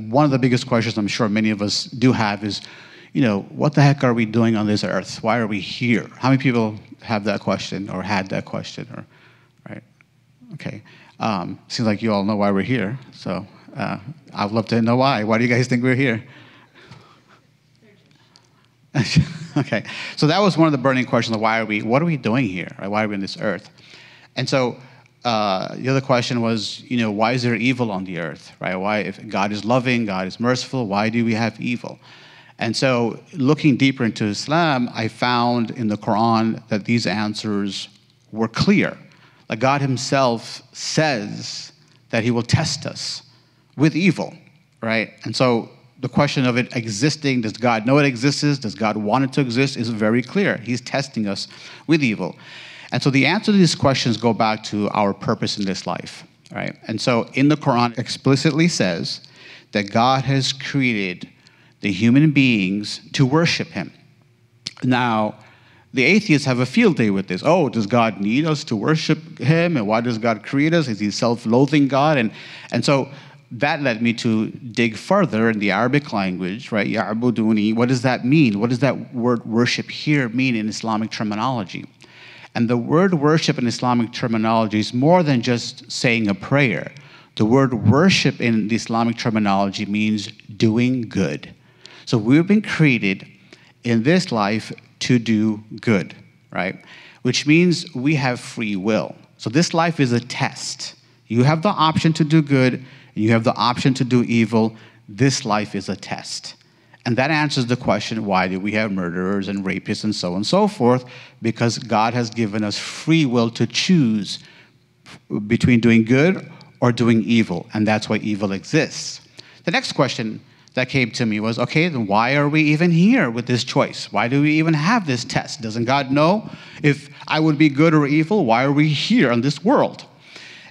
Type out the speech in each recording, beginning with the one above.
one of the biggest questions I'm sure many of us do have is, what the heck are we doing on this earth? Why are we here? How many people have that question or had that question? Right? Okay. Seems like you all know why we're here. So I'd love to know why. Why do you guys think we're here? Okay. So that was one of the burning questions of what are we doing here? Right? Why are we on this earth? And so the other question was, why is there evil on the earth? Right? Why, if God is loving, God is merciful, why do we have evil? And so looking deeper into Islam, I found in the Quran that these answers were clear. Like God himself says that he will test us with evil, right? And so the question of it existing, does God know it exists? Does God want it to exist? Is very clear. He's testing us with evil. And so the answer to these questions go back to our purpose in this life, right? And so in the Quran explicitly says that God has created the human beings to worship him. Now, the atheists have a field day with this. Oh, does God need us to worship him? And why does God create us? Is he self-loathing God? And so that led me to dig further in the Arabic language, right? Ya'buduni, what does that mean? What does that word worship here mean in Islamic terminology? And the word worship in Islamic terminology is more than just saying a prayer. The word worship in the Islamic terminology means doing good. So we've been created in this life to do good, right? Which means we have free will. So this life is a test. You have the option to do good, and you have the option to do evil. This life is a test. And that answers the question, why do we have murderers and rapists and so on and so forth? Because God has given us free will to choose between doing good or doing evil, and that's why evil exists. The next question that came to me was, okay, then why are we even here with this choice? Why do we even have this test? Doesn't God know if I would be good or evil? Why are we here on this world?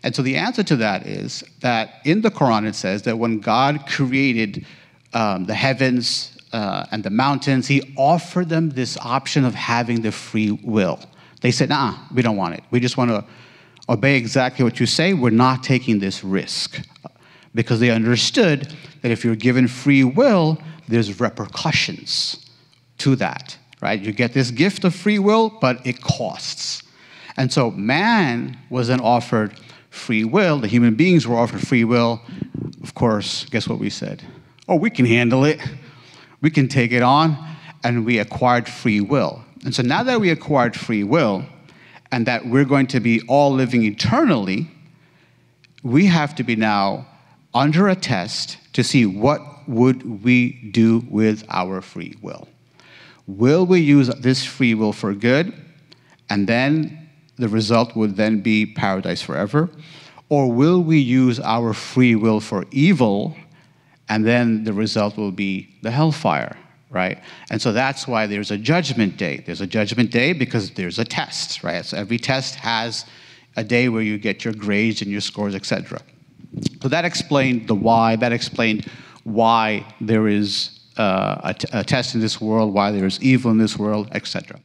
And so the answer to that is that in the Quran it says that when God created the heavens and the mountains, he offered them this option of having the free will. They said, nah, we don't want it. We just want to obey exactly what you say. We're not taking this risk. Because they understood that if you're given free will, there's repercussions to that, right? You get this gift of free will, but it costs. And so man was then offered free will. The human beings were offered free will. Of course, guess what we said? Oh, we can handle it. We can take it on. And we acquired free will. And so now that we acquired free will, and that we're going to be all living eternally, we have to be now under a test to see what would we do with our free will. Will we use this free will for good, and then the result would then be paradise forever? Or will we use our free will for evil, and then the result will be the hellfire, right? And so that's why there's a judgment day. There's a judgment day because there's a test, right? So every test has a day where you get your grades and your scores, etc. So that explained the why. That explained why there is a test in this world, why there is evil in this world, etc.